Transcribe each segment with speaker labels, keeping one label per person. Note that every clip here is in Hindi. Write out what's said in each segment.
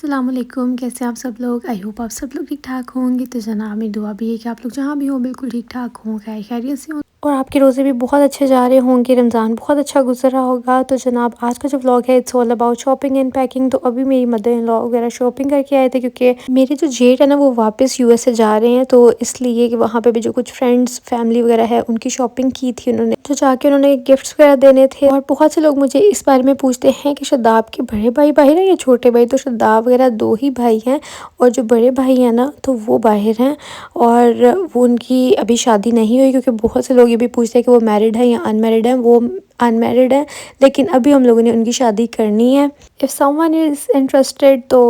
Speaker 1: अस्सलामुअलैकुम, कैसे हैं आप सब लोग। आई होप आप सब लोग ठीक ठाक होंगे। तो जनाब मेरी दुआ भी है कि आप लोग जहाँ भी हो बिल्कुल ठीक ठाक हों, खैर खैरियत से हों और आपके रोज़े भी बहुत अच्छे जा रहे होंगे, रमज़ान बहुत अच्छा गुजर रहा होगा। तो जनाब आज का जो व्लॉग है it's all about shopping and packing. तो अभी मेरी मदर इन लॉ वगैरह शॉपिंग करके आए थे, क्योंकि मेरे जो जेठ है ना वो वापस यूएस से जा रहे हैं, तो इसलिए कि वहाँ पे भी जो कुछ फ्रेंड्स फैमिली वगैरह है उनकी शॉपिंग की थी उन्होंने, तो जाके उन्होंने गिफ्ट्स वगैरह देने थे। और बहुत से लोग मुझे इस बारे में पूछते हैं कि शादाब के बड़े भाई बाहर हैं या छोटे भाई। तो शादाब वगैरह दो ही भाई हैं और जो बड़े भाई हैं ना तो वो बाहर हैं और वो उनकी अभी शादी नहीं हुई, क्योंकि बहुत से लोग ये भी पूछते हैं कि वो मैरिड है या अनमैरिड है। वो अनमैरिड है, लेकिन अभी हम लोगों ने उनकी शादी करनी है। इफ़ समवन इज़ इंटरेस्टेड तो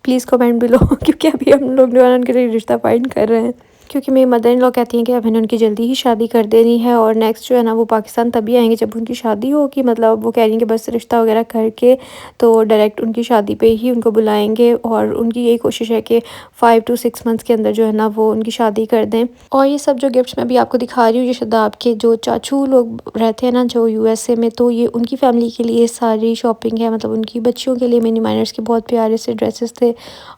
Speaker 1: प्लीज़ कमेंट बिलो क्योंकि अभी हम लोग जो है उनके लिए रिश्ता फाइंड कर रहे हैं, क्योंकि मेरी मदर इन लॉ कहती हैं कि अब हमें उनकी जल्दी ही शादी कर देनी है। और नेक्स्ट जो है ना वो पाकिस्तान तभी आएंगे जब उनकी शादी होगी। मतलब वो कह रही हैं कि बस रिश्ता वगैरह करके तो डायरेक्ट उनकी शादी पे ही उनको बुलाएंगे, और उनकी यही कोशिश है कि 5 to 6 मंथ्स के अंदर जो है ना वो उनकी शादी कर दें। और ये सब जो गिफ्ट्स मैं भी आपको दिखा रही हूँ, ये शादाब के जो चाचू लोग रहते हैं ना जो यूएसए में, तो ये उनकी फैमिली के लिए सारी शॉपिंग है। मतलब उनकी बच्चियों के लिए मिनी माइनर्स के बहुत प्यारे से ड्रेसेस थे,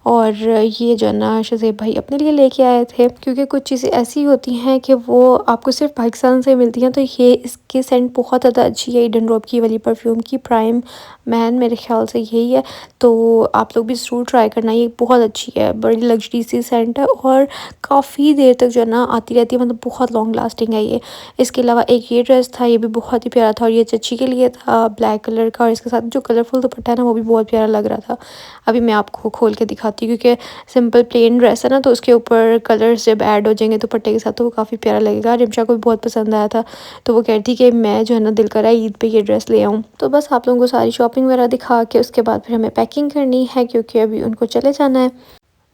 Speaker 1: और ये जो है ना शज़ेब भाई अपने लिए लेके आए थे, क्योंकि कुछ चीज़ें ऐसी होती हैं कि वो आपको सिर्फ पाकिस्तान से मिलती हैं। तो ये इसकी सेंट बहुत ज़्यादा अच्छी है, ईडन ड्रॉप की वाली परफ्यूम की प्राइम मैन, मेरे ख्याल से यही है। तो आप लोग भी ज़रूर ट्राई करना, ये बहुत अच्छी है, बड़ी लग्जरी सी सेंट है और काफ़ी देर तक जो है ना आती रहती है। मतलब बहुत लॉन्ग लास्टिंग है ये। इसके अलावा एक ये ड्रेस था, ये भी बहुत ही प्यारा था और ये चच्ची के लिए था, ब्लैक कलर का, और इसके साथ जो कलरफुल दुपट्टा है ना वो भी बहुत प्यारा लग रहा था। अभी मैं आपको खोल के दिखाती हूँ, क्योंकि सिंपल प्लेन ड्रेस है ना तो उसके ऊपर कलर्स जब ऐड हो जाएंगे दुपट्टे के साथ तो वो काफ़ी प्यारा लगेगा। रिमशा को भी बहुत पसंद आया था, तो वो कहती कि मैं जो है ना दिल करा ईद पे ये ड्रेस ले आऊँ। तो बस आप लोगों को सारी शॉपिंग वगैरह दिखा के उसके बाद फिर हमें पैकिंग करनी है, क्योंकि अभी उनको चले जाना है।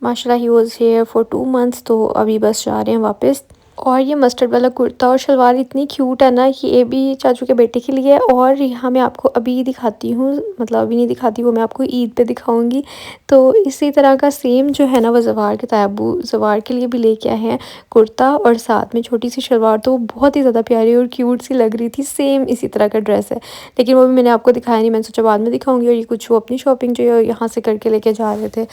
Speaker 1: माशाल्लाह he was here for 2 months, तो अभी बस जा रहे हैं वापस। और ये मस्टर्ड वाला कुर्ता और शलवार इतनी क्यूट है ना, ये भी चाचू के बेटे के लिए है। और यहाँ मैं आपको अभी दिखाती हूँ, मतलब अभी नहीं दिखाती, वो मैं आपको ईद पे दिखाऊंगी। तो इसी तरह का सेम जो है ना वो जवार के ताबू जवार के लिए भी लेके आए हैं कुर्ता, और साथ में छोटी सी शलवार। तो वो बहुत ही ज़्यादा प्यारी और क्यूट सी लग रही थी, सेम इसी तरह का ड्रेस है, लेकिन वो भी मैंने आपको दिखाया नहीं, मैंने सोचा बाद में दिखाऊंगी। और ये कुछ वो अपनी शॉपिंग जो है यहाँ से करके लेके जा रहे थे,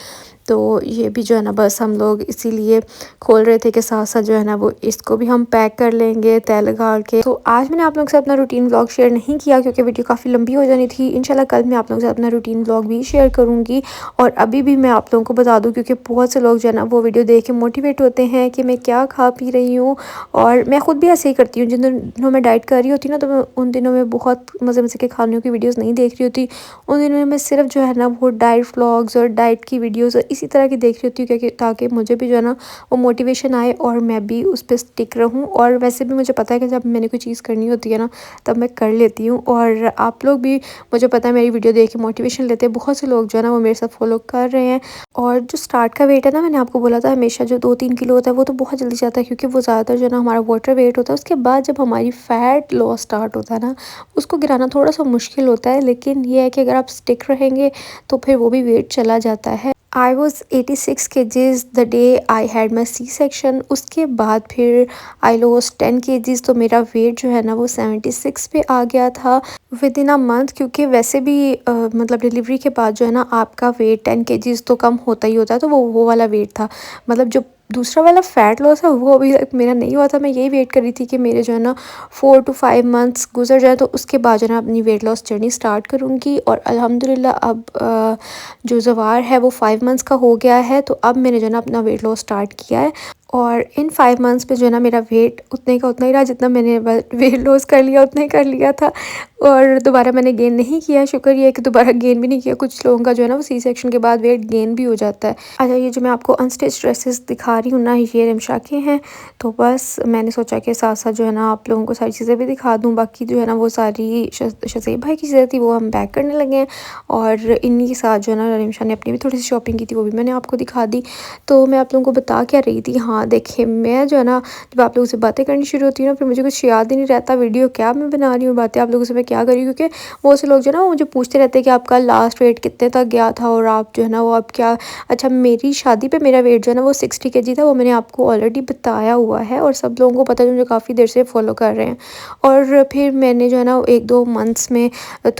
Speaker 1: तो ये भी जो है ना बस हम लोग इसीलिए खोल रहे थे कि साथ साथ जो है ना वो इसको भी हम पैक कर लेंगे तय लगा के। तो आज मैंने आप लोगों के साथ अपना रूटीन व्लॉग शेयर नहीं किया, क्योंकि वीडियो काफ़ी लंबी हो जानी थी। इंशाल्लाह कल मैं आप लोगों के साथ अपना रूटीन व्लॉग भी शेयर करूँगी। और अभी भी मैं आप लोगों को बता दूँ, क्योंकि बहुत से लोग जो है ना वो वीडियो देख के मोटिवेट होते हैं कि मैं क्या खा पी रही हूँ, और मैं ख़ुद भी ऐसे ही करती हूँ। जिन दिनों मैं डाइट कर रही होती ना, तो मैं उन दिनों में बहुत मज़े मज़े के खानों की वीडियोज़ नहीं देख रही होती। उन दिनों में मैं सिर्फ जो है ना वो डाइट व्लॉग्स और डाइट की वीडियोज़ और इसी तरह की देख रही होती हूँ, ताकि मुझे भी जो है ना वो मोटिवेशन आए और मैं भी उस पर स्टिक रहूँ। और वैसे भी मुझे पता है कि जब मैंने कोई चीज़ करनी होती है ना तब मैं कर लेती हूँ। और आप लोग भी मुझे पता है मेरी वीडियो देख के मोटिवेशन लेते हैं, बहुत से लोग जो है ना वो मेरे साथ फॉलो कर रहे हैं। और जो स्टार्ट का वेट है ना, मैंने आपको बोला था हमेशा जो 2-3 किलो होता है वो तो बहुत जल्दी जाता है, क्योंकि वो ज़्यादातर जो है ना हमारा वाटर वेट होता है। उसके बाद जब हमारी फ़ैट लॉस स्टार्ट होता है ना, उसको गिराना थोड़ा सा मुश्किल होता है, लेकिन ये है कि अगर आप स्टिक रहेंगे तो फिर वो भी वेट चला जाता है। I was 86 kgs the day I had my C-section। उसके बाद फिर I lost 10 kgs, तो मेरा वेट जो है ना वो 76 पे आ गया था विद इन अ मंथ। क्योंकि वैसे भी मतलब डिलीवरी के बाद जो है ना आपका वेट 10 kgs तो कम होता ही होता है, तो वो वाला वेट था। मतलब जो दूसरा वाला फ़ैट लॉस है वो अभी तक मेरा नहीं हुआ था। मैं यही वेट कर रही थी कि मेरे जो है ना 4 to 5 मंथ्स गुजर जाए, तो उसके बाद जो है ना अपनी वेट लॉस जर्नी स्टार्ट करूँगी। और अल्हम्दुलिल्लाह अब जो जवार है वो 5 मंथ्स का हो गया है, तो अब मैंने जो है ना अपना वेट लॉस स्टार्ट किया है। और इन 5 मंथ्स पे जो है ना मेरा वेट उतने का उतना ही रहा, जितना मैंने वेट लॉस कर लिया उतना ही कर लिया था, और दोबारा मैंने गेन नहीं किया। शुक्र ये है कि दोबारा गेन भी नहीं किया। कुछ लोगों का जो है ना वो सी सेक्शन के बाद वेट गेन भी हो जाता है। अच्छा, ये जो मैं आपको अनस्टिच ड्रेसेस दिखा रही हूँ ना, ये रिमशा के हैं। तो बस मैंने सोचा कि साथ साथ जो है ना आप लोगों को सारी चीज़ें भी दिखा दूँ। बाकी जो है ना वो सारी शज़ेब भाई की चीज़ें थी वो हम पैक करने लगे हैं, और इन्हीं के साथ जो है ना रिमशा ने अपनी भी थोड़ी सी शॉपिंग की थी, वो भी मैंने आपको दिखा दी। तो मैं आप लोगों को बता क्या रही थी, हाँ हाँ देखिए, मैं जो है ना जब आप लोगों से बातें करनी शुरू होती हूँ ना, फिर मुझे कुछ याद ही नहीं रहता वीडियो क्या मैं बना रही हूँ, बातें आप लोगों से मैं क्या कर रही हूँ। क्योंकि बहुत से लोग जो है ना वो मुझे पूछते रहते हैं कि आपका लास्ट वेट कितने तक गया था और आप जो है ना वो अब क्या। अच्छा, मेरी शादी पे मेरा वेट जो है ना वो 60 केजी था, वो मैंने आपको ऑलरेडी बताया हुआ है और सब लोगों को पता है जो मुझे काफ़ी देर से फॉलो कर रहे हैं। और फिर मैंने जो है ना 1-2 मंथ्स में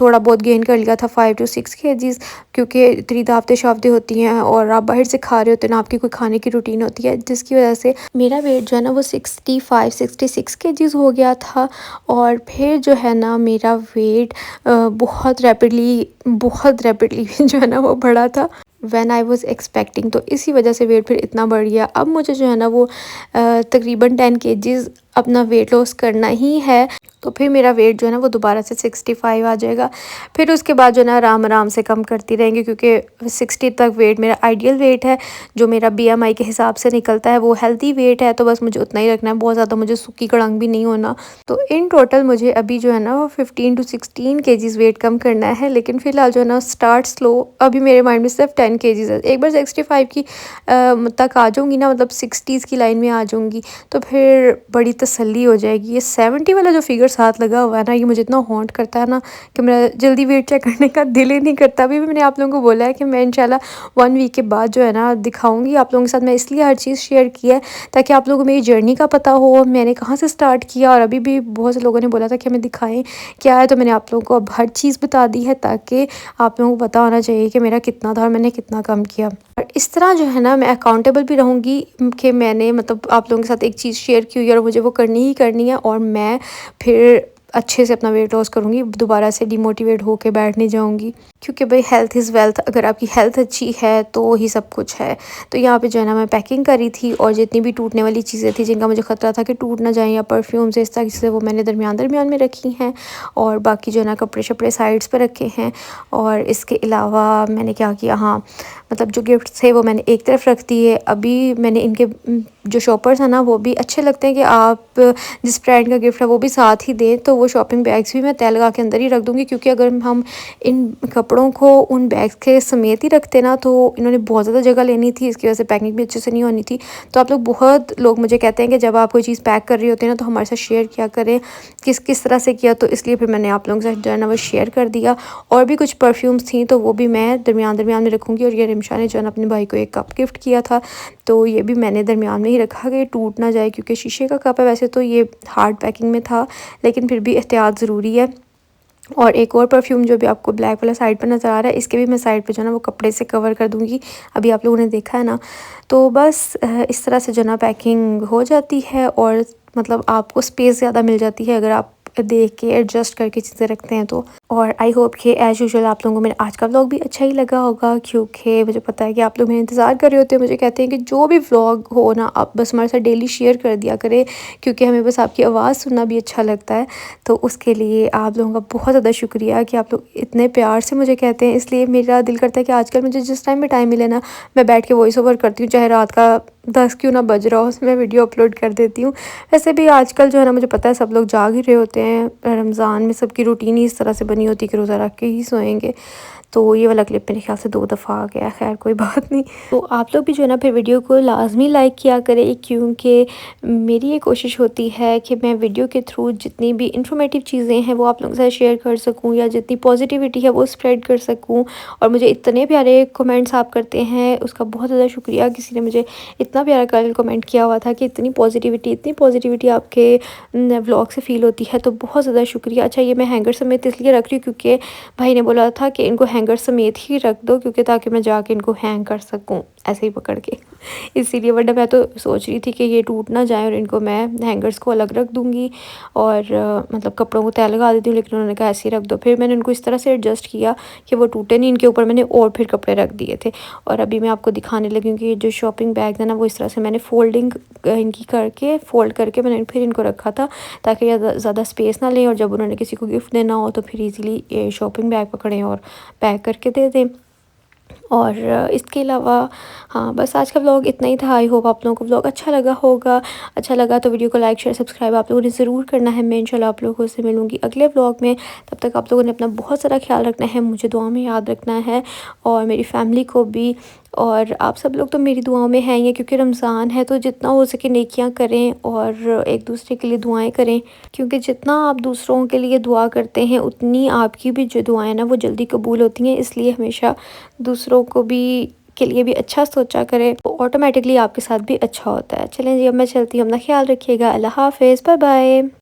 Speaker 1: थोड़ा बहुत गेन कर लिया था 5 टू 6 केजीज़, क्योंकि इतनी दावतें शावतें होती हैं और आप बाहर से खा रहे होते हैं ना, आपकी कोई खाने की रूटीन होती है, जिसकी वजह से मेरा वेट जो है ना वो 65-66 केजीज़ हो गया था। और फिर जो है ना मेरा वेट बहुत रैपिडली जो है ना वो बढ़ा था व्हेन आई वाज़ एक्सपेक्टिंग। तो इसी वजह से वेट फिर इतना बढ़ गया। अब मुझे जो है ना वो तकरीबन 10 केजीज़ अपना वेट लॉस करना ही है, तो फिर मेरा वेट जो है ना वो दोबारा से 65 आ जाएगा। फिर उसके बाद जो है ना आराम आराम से कम करती रहेंगी, क्योंकि 60 तक वेट मेरा आइडियल वेट है, जो मेरा बीएमआई के हिसाब से निकलता है वो हेल्दी वेट है। तो बस मुझे उतना ही रखना है, बहुत ज़्यादा मुझे सूखी कड़ंग भी नहीं होना। तो इन टोटल मुझे अभी जो है ना वो 15 टू 16 केजीज़ वेट कम करना है। लेकिन फ़िलहाल जो है ना स्टार्ट स्लो, अभी मेरे माइंड में सिर्फ 10 केजीज़ है। एक बार 65 की तक आ जाऊँगी ना, मतलब 60s की लाइन में आ जाऊँगी, तो फिर बड़ी तसल्ली हो जाएगी। ये 70 वाला जो फिगर साथ लगा हुआ है ना, ये मुझे इतना हॉन्ट करता है ना कि मेरा जल्दी वेट चेक करने का दिल ही नहीं करता। अभी भी मैंने आप लोगों को बोला है कि मैं इंशाल्लाह 1 वीक के बाद जो है ना दिखाऊंगी आप लोगों के साथ। मैं इसलिए हर चीज़ शेयर की है ताकि आप लोगों को मेरी जर्नी का पता हो, मैंने कहाँ से स्टार्ट किया। और अभी भी बहुत से लोगों ने बोला था कि हमें दिखाएं क्या है, तो मैंने आप लोगों को अब हर चीज़ बता दी है, ताकि आप लोगों को पता होना चाहिए कि मेरा कितना था और मैंने कितना कम किया। और इस तरह जो है ना मैं अकाउंटेबल भी रहूँगी कि मैंने मतलब आप लोगों के साथ एक चीज़ शेयर की हुई है और मुझे वो करनी ही करनी है, और मैं फिर अच्छे से अपना वेट लॉस करूँगी, दोबारा से डिमोटिवेट होके बैठ नहीं जाऊँगी। क्योंकि भाई हेल्थ इज़ वेल्थ, अगर आपकी हेल्थ अच्छी है तो ही सब कुछ है। तो यहाँ पे जो है ना मैं पैकिंग करी थी, और जितनी भी टूटने वाली चीज़ें थी जिनका मुझे ख़तरा था कि टूट ना जाएँ, या परफ्यूम्स इस तरह से, वो मैंने दरमियान में रखी हैं। और बाकी जो है ना कपड़े शपड़े साइड्स पर रखे हैं। और इसके अलावा मैंने क्या किया, हाँ मतलब जो गिफ्ट्स थे वो मैंने एक तरफ रख दिए। अभी मैंने इनके जो शॉपर्स हैं ना वो भी अच्छे लगते हैं कि आप जिस ब्रांड का गिफ्ट है वो भी साथ ही दें, तो वो शॉपिंग बैग्स भी मैं तय लगा के अंदर ही रख दूँगी। क्योंकि अगर हम इन कपड़ों को उन बैग्स के समेत ही रखते ना, तो इन्होंने बहुत ज़्यादा जगह लेनी थी, इसकी वजह से पैकिंग भी अच्छे से नहीं होनी थी। तो आप लोग, बहुत लोग मुझे कहते हैं कि जब आप कोई चीज़ पैक कर रही होती है ना तो हमारे साथ शेयर किया करें किस किस तरह से किया। तो इसलिए फिर मैंने आप लोगों के साथ जो है ना वो शेयर कर दिया। और भी कुछ परफ्यूम्स थी तो वो भी मैं दरमियान में रखूँगी। और ये रिमशा ने जो है ना अपने भाई को एक कप गिफ्ट किया था, तो ये भी मैंने दरमियान में ही रखा कि टूट ना जाए, क्योंकि शीशे का कप है। वैसे तो ये हार्ड पैकिंग में था, लेकिन फिर भी एहतियात ज़रूरी है। और एक और परफ्यूम जो भी आपको ब्लैक वाला साइड पर नज़र आ रहा है, इसके भी मैं साइड पे जो है ना वो कपड़े से कवर कर दूँगी। अभी आप लोगों ने देखा है ना। तो बस इस तरह से जो ना पैकिंग हो जाती है, और मतलब आपको स्पेस ज़्यादा मिल जाती है अगर आप देख के एडजस्ट करके चीज़ें रखते हैं तो। और आई होप कि एज़ यूजुअल आप लोगों को मेरा आज का व्लॉग भी अच्छा ही लगा होगा, क्योंकि मुझे पता है कि आप लोग मेरा इंतज़ार कर रहे होते हैं। मुझे कहते हैं कि जो भी व्लॉग हो ना आप बस हमारे साथ डेली शेयर कर दिया करें, क्योंकि हमें बस आपकी आवाज़ सुनना भी अच्छा लगता है। तो उसके लिए आप लोगों का बहुत ज़्यादा शुक्रिया कि आप लोग इतने प्यार से मुझे कहते हैं। इसलिए मेरा दिल करता है कि आजकल मुझे जिस टाइम में टाइम मिले ना, मैं बैठ के वॉइस ओवर करती हूँ, चाहे रात का 10 क्यों ना बज रहा हो, उसमें वीडियो अपलोड कर देती हूँ। वैसे भी आजकल जो है ना मुझे पता है सब लोग जाग ही रहे होते हैं, रमज़ान में सबकी रूटीन ही इस तरह से बनी होती है कि रोज़ा रख के ही सोएंगे। तो ये वाला क्लिप मेरे ख्याल से 2 दफ़ा आ गया, खैर कोई बात नहीं। तो आप लोग भी जो है ना फिर वीडियो को लाज़मी लाइक किया करें, क्योंकि मेरी ये कोशिश होती है कि मैं वीडियो के थ्रू जितनी भी इंफॉर्मेटिव चीज़ें हैं वो आप लोगों के साथ शेयर कर सकूँ, या जितनी पॉजिटिविटी है वो स्प्रेड कर सकूँ। और मुझे इतने प्यारे कमेंट्स आप करते हैं, उसका बहुत ज़्यादा शुक्रिया। किसी ने मुझे इतना प्यारा कल कमेंट किया हुआ था कि इतनी पॉजिटिविटी आपके व्लॉग से फ़ील होती है, तो बहुत ज़्यादा शुक्रिया। अच्छा, ये मैं हैंगर समेत इसलिए रख रही हूँ क्योंकि भाई ने बोला था कि इनको हैंगर समेत ही रख दो, क्योंकि ताकि मैं जाके इनको हैंग कर सकूँ ऐसे ही पकड़ के। इसीलिए, वरना मैं तो सोच रही थी कि ये टूट ना जाए और इनको मैं हैंगर्स को अलग रख दूँगी और मतलब कपड़ों को तय लगा देती हूँ। लेकिन उन्होंने कहा ऐसे ही रख दो। फिर मैंने उनको इस तरह से एडजस्ट किया कि वो टूटे नहीं। इनके ऊपर मैंने और फिर कपड़े रख दिए थे। और अभी मैं आपको दिखाने लगी हूँ कि ये जो शॉपिंग बैग है ना वो इस तरह से मैंने फोल्डिंग इनकी करके फोल्ड करके मैंने फिर इनको रखा था, ताकि ज़्यादा स्पेस ना लें, और जब उन्होंने किसी को गिफ्ट देना हो तो फिर इजीली शॉपिंग बैग पकड़ें और पैक करके दे दें। और इसके अलावा हाँ, बस आज का व्लॉग इतना ही था। आई होप आप लोगों को व्लॉग अच्छा लगा होगा। अच्छा लगा तो वीडियो को लाइक शेयर सब्सक्राइब आप लोगों ने ज़रूर करना है। मैं इंशाल्लाह आप लोगों से मिलूँगी अगले व्लॉग में। तब तक आप लोगों ने अपना बहुत सारा ख्याल रखना है, मुझे दुआ में याद रखना है, और मेरी फैमिली को भी और आप सब लोग तो मेरी दुआओं में हैं ही, क्योंकि रमज़ान है तो जितना हो सके नेकियां करें और एक दूसरे के लिए दुआएं करें, क्योंकि जितना आप दूसरों के लिए दुआ करते हैं उतनी आपकी भी जो दुआएं ना वो जल्दी कबूल होती हैं। इसलिए हमेशा दूसरों को भी के लिए भी अच्छा सोचा करें, तो ऑटोमेटिकली आपके साथ भी अच्छा होता है। चलें जी, अब मैं चलती हूँ, अपना ख्याल रखिएगा। अल्लाह हाफ़िज़, बाय बाय।